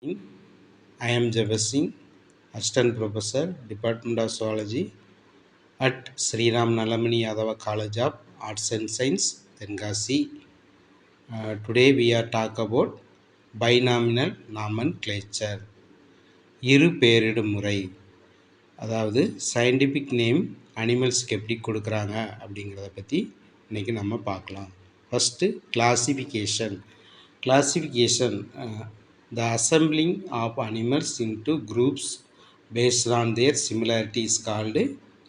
I am Jawahar Singh, Assistant Professor, Department of Zoology at Sri Ram Nalamani Yadava College of Arts and Science, Tenkasi. Today we are talk about binomial nomenclature. இரு பெயரிடும் முறை, அதாவது scientific name அனிமல்ஸ்க்கு எப்படி கொடுக்குறாங்க அப்படிங்கிறத பற்றி இன்றைக்கி நம்ம பார்க்கலாம். First classification. The assembling of animals into groups based on their similarity is called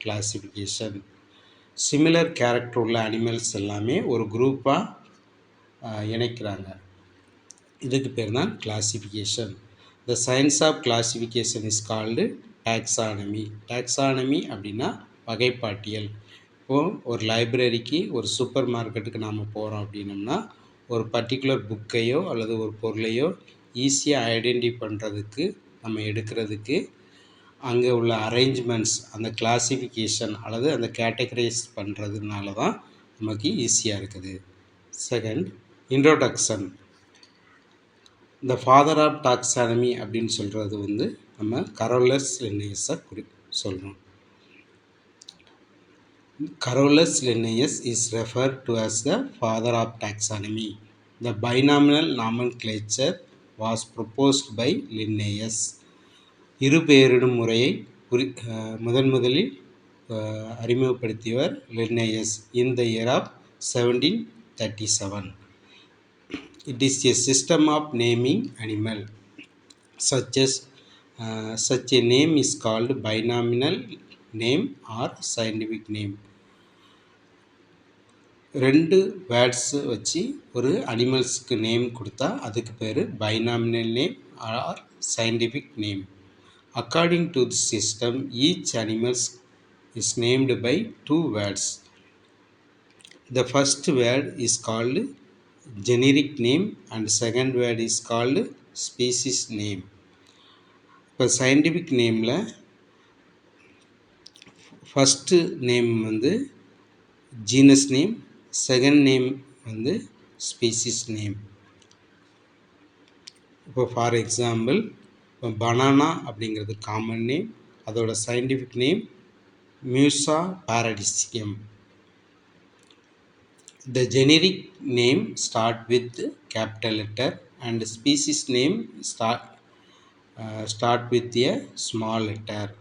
classification. Similar character உள்ள அனிமல்ஸ் எல்லாமே ஒரு குரூப்பாக இணைக்கிறாங்க. இதுக்கு பேர் தான் classification. The science of classification is called taxonomy. Taxonomy அப்படின்னா வகைப்பாட்டியல். இப்போது ஒரு லைப்ரரிக்கு, ஒரு சூப்பர் மார்க்கெட்டுக்கு நாம் போகிறோம் அப்படின்னம்னா ஒரு பர்டிகுலர் புக்கையோ அல்லது ஒரு பொருளையோ ஈஸியாக ஐடென்டி பண்ணுறதுக்கு, நம்ம எடுக்கிறதுக்கு அங்கே உள்ள அரேஞ்ச்மெண்ட்ஸ், அந்த கிளாசிஃபிகேஷன் அல்லது அந்த கேட்டகரைஸ் பண்ணுறதுனால தான் நமக்கு ஈஸியாக இருக்குது. Second, introduction. இந்த ஃபாதர் ஆஃப் டாக்ஸானமி அப்படின்னு சொல்கிறது நம்ம கரோலஸ் லின்னேயஸை சொல்கிறோம். Carolus Linnaeus is referred to as the father of taxonomy. The binomial nomenclature was proposed by Linnaeus. இரு பெயரிடும் முறையை முதலில் அறிமுகப்படுத்தியவர் Linnaeus in the year of 1737. It is a system of naming animal. Such a name is called binomial name or scientific name. ரெண்டு words வச்சு ஒரு அனிமல்ஸ்க்கு name கொடுத்தா அதுக்கு பேர் binomial name or scientific name. According to the system, each animals is named by two words. The first word is called generic name and second word is called species name. இப்போ scientific நேமில் first name genus name, second name species name. இப்போ for example, இப்போ banana அப்படிங்கிறது common name, அதோட scientific name Musa paradisiaca. The generic name start with capital letter and species name start with a small letter.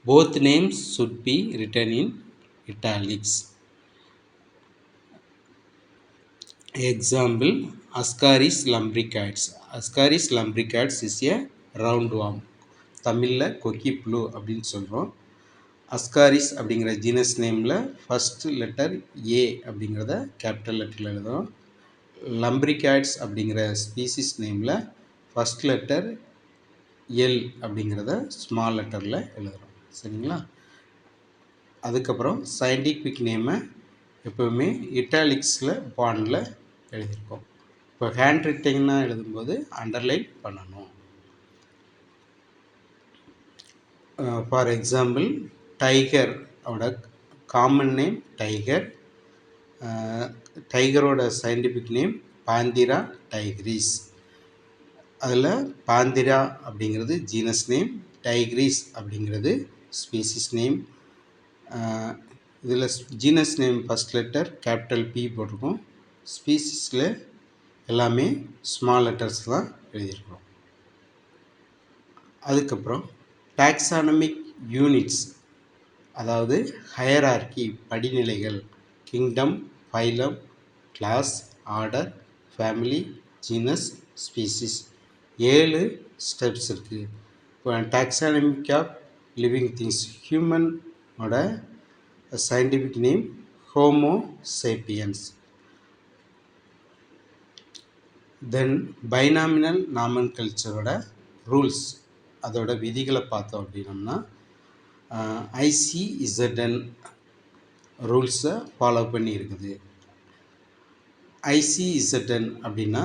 Both names should be written in italics. Example, Ascaris lumbricoides. Ascaris lumbricoides is a roundworm. தமிழில் கொக்கி புழு அப்படின்னு சொல்கிறோம். Ascaris அப்படிங்கிற genus நேமில் first letter A அப்படிங்கிறத capital லெட்டரில் எழுதுகிறோம். லம்ப்ரிகாய்ட்ஸ் அப்படிங்கிற ஸ்பீசிஸ் நேமில் ஃபஸ்ட் லெட்டர் எல் அப்படிங்கிறத ஸ்மால் லெட்டரில் எழுதுகிறோம். சரிங்களா? அதுக்கப்புறம் சயின்டிஃபிக் நேமை எப்போவுமே இட்டாலிக்ஸில் பாண்டில் எழுதியிருக்கோம். இப்போ ஹேண்ட் ரைட்டிங்னா எழுதும்போது அண்டர்லைன் பண்ணணும். ஃபார் எக்ஸாம்பிள், டைகர் ஓட காமன் நேம் டைகர், டைகரோட சயின்டிஃபிக் நேம் பாந்திரா டைக்ரிஸ். அதில் பாந்திரா அப்படிங்கிறது ஜீனஸ் நேம், டைக்ரிஸ் அப்படிங்கிறது ஸ்பீசிஸ் நேம். இதில் genus name first letter capital P போட்டிருக்கோம், ஸ்பீசிஸில் எல்லாமே ஸ்மால் லெட்டர்ஸ் தான் எழுதியிருக்கிறோம். அதுக்கப்புறம் டாக்ஸானமிக் யூனிட்ஸ், அதாவது ஹயரார்கி படிநிலைகள், kingdom, phylum, class, order, family, genus, species, 7 steps இருக்குது. இப்போ டாக்ஸானமிக் ஆஃப் லிவிங் திங்ஸ், ஹியூமனோட scientific name Homo sapiens. Then binomial நாமன்கல்ச்சரோட ரூல்ஸ், அதோட விதிகளை பார்த்தோம் அப்படின்னம்னா ஐசிஇசட்என் ரூல்ஸை ஃபாலோ பண்ணி இருக்குது. ஐசிஇசட்என் அப்படின்னா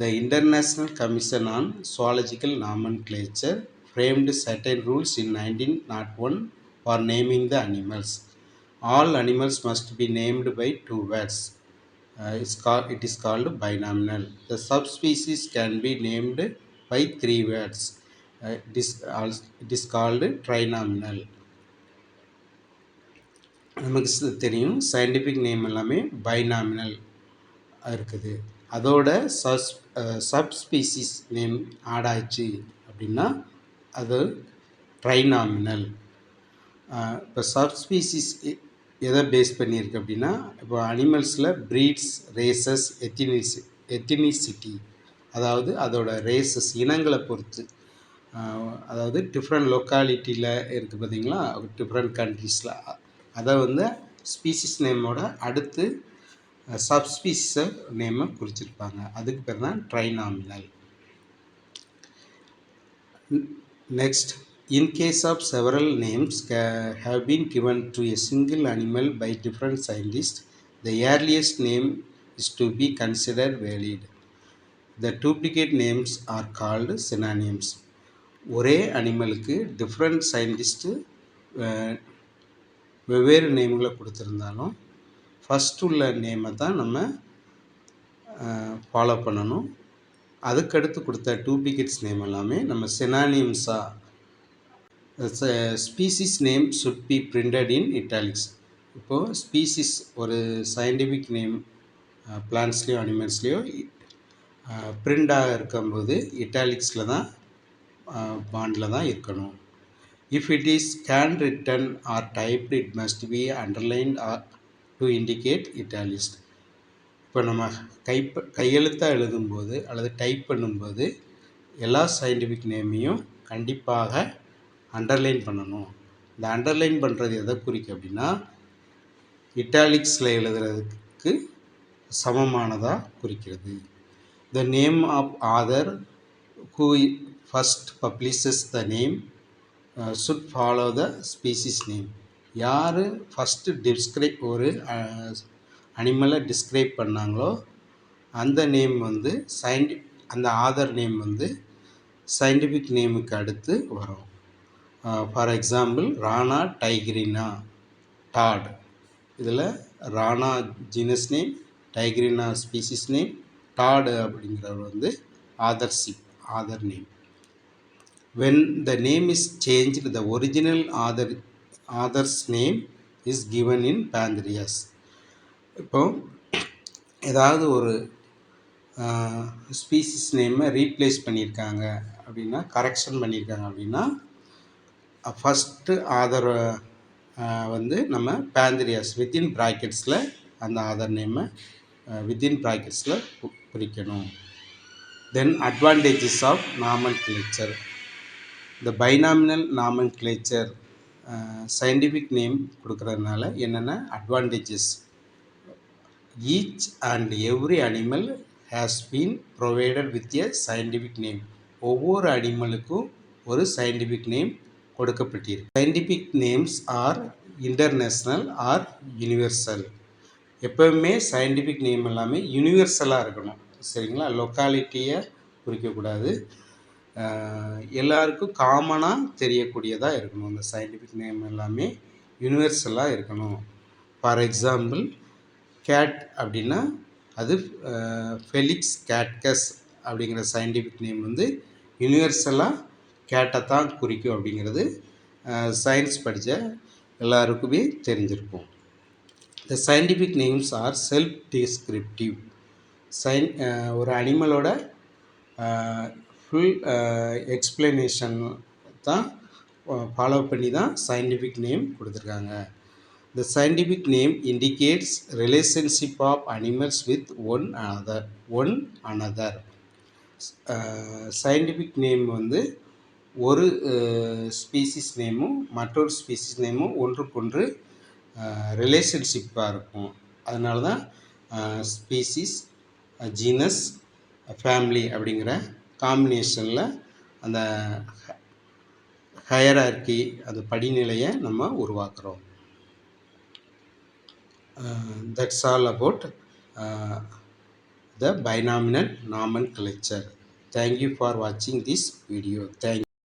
த international commission on zoological nomenclature framed certain rules in 1901 for naming the animals. All animals must be named by 2 words. it is called binomial. The subspecies can be named by three words. It is called trinominal. நமக்கு தெரியும் scientific name எல்லாமே பைனாமினல் இருக்குது. அதோட subspecies name add ஆச்சு அப்படின்னா அது ட்ரைனாமினல். இப்போ subspecies எதை பேஸ் பண்ணியிருக்கு அப்படின்னா, இப்போ அனிமல்ஸில் ப்ரீட்ஸ், ரேசஸ், எத்தினிசிட்டி, அதாவது அதோட ரேசஸ் இனங்களை பொறுத்து, அதாவது டிஃப்ரெண்ட் லொக்காலிட்டியில் இருக்குது பார்த்தீங்களா, டிஃப்ரெண்ட் கண்ட்ரீஸில் அதை வந்து ஸ்பீசிஸ் நேமோட அடுத்து சப்ஸ்பீசிஸை நேமை குறிச்சிருப்பாங்க. அதுக்கு பேர் தான் trinomial. Next, in case of several names have been given to a single animal by different scientists, the earliest name is to be considered valid. The duplicate names are called synonyms. ஒரே அனிமலுக்கு different scientist வெவ்வேறு நேம்களை கொடுத்துருந்தாலும் first உள்ள நேமை தான் நம்ம follow பண்ணணும். அதுக்கடுத்து கொடுத்த duplicates name எல்லாமே நம்ம சினானிம்ஸாக. Species name should be printed in italics. இப்போது ஸ்பீசிஸ் ஒரு சயின்டிஃபிக் நேம் பிளான்ட்ஸ்லேயோ அனிமல்ஸ்லேயோ பிரிண்டாக இருக்கும்போது இட்டாலிக்ஸில் தான் பாண்டில் தான் இருக்கணும். If it is hand written or typed it must be underlined or to indicate italics. இப்போ நம்ம கையெழுத்தாக எழுதும்போது அல்லது டைப் பண்ணும்போது எல்லா சயின்டிஃபிக் நேமையும் கண்டிப்பாக அண்டர்லைன் பண்ணணும். இந்த அண்டர்லைன் பண்ணுறது எதை குறிக்கும் அப்படின்னா, இட்டாலிக்ஸில் எழுதுறதுக்கு சமமானதாக குறிக்கிறது. The name of author who first publishes the name should follow the species name. யார் ஃபஸ்ட்டு ஒரு அனிமலை டிஸ்கிரைப் பண்ணாங்களோ அந்த நேம் வந்து அந்த ஆதர் நேம் வந்து சயின்டிஃபிக் நேமுக்கு அடுத்து வரும். ஃபார் எக்ஸாம்பிள் ராணா டைக்ரினா டாட். இதில் Rana genus name, tigrina species name, டாடு அப்படிங்கிறவர் வந்து author name. When the name is changed, the original author's name is given in pancreas. இப்போ ஏதாவது ஒரு ஸ்பீசிஸ் நேமை ரீப்ளேஸ் பண்ணியிருக்காங்க அப்படின்னா, கரெக்ஷன் பண்ணியிருக்காங்க அப்படின்னா, ஃபஸ்ட்டு ஆதர் வந்து நம்ம பேந்திரியாஸ் வித்தின் ப்ராக்கெட்ஸில் அந்த ஆதர் நேமை வித்தின் ப்ராக்கெட்ஸில் குறிக்கணும். Then advantages of nomenclature. இந்த பைனாமினல் நாமன்கிளேச்சர் சயின்டிஃபிக் நேம் கொடுக்கறதுனால என்னென்ன advantages? Each and every animal has been provided with a scientific name. ஒவ்வொரு அனிமலுக்கும் ஒரு சயின்டிஃபிக் நேம் கொடுக்கப்பட்டிருக்கு. Scientific names are international or universal. எப்போவுமே சயின்டிஃபிக் நேம் எல்லாமே யூனிவர்சலாக இருக்கணும், சரிங்களா? லொக்காலிட்டியை குறிக்கக்கூடாது, எல்லாருக்கும் காமனாக தெரியக்கூடியதாக இருக்கணும். அந்த சயின்டிஃபிக் நேம் எல்லாமே யூனிவர்சலாக இருக்கணும். ஃபார் எக்ஸாம்பிள் கேட் அப்படின்னா அது ஃபெலிக்ஸ் கேட்கஸ் அப்படிங்கிற சயின்டிஃபிக் நேம் வந்து யூனிவர்சலாக கேட்டை தான் குறிக்கும் அப்படிங்கிறது சயின்ஸ் படித்த எல்லாருக்குமே தெரிஞ்சிருக்கும். The scientific names are self descriptive. ஒரு அனிமலோட ஃபுல் எக்ஸ்பிளனேஷன் தான் ஃபாலோ பண்ணி தான் சயின்டிஃபிக் நேம் கொடுத்துருக்காங்க. The scientific name indicates relationship of animals with one another. Scientific name வந்து ஒரு ஸ்பீசிஸ் நேமும் மற்றொரு ஸ்பீசிஸ் நேமும் ஒன்றுக்கொன்று ரிலேஷன்ஷிப்பாக இருக்கும். அதனால தான் ஸ்பீசிஸ், ஜீனஸ், ஃபேமிலி அப்படிங்கிற காம்பினேஷனில் அந்த ஹையரார்கி, அந்த படிநிலையை நம்ம உருவாக்குறோம். That's all about the binomial nomenclature. Thank you for watching this video. Thank you.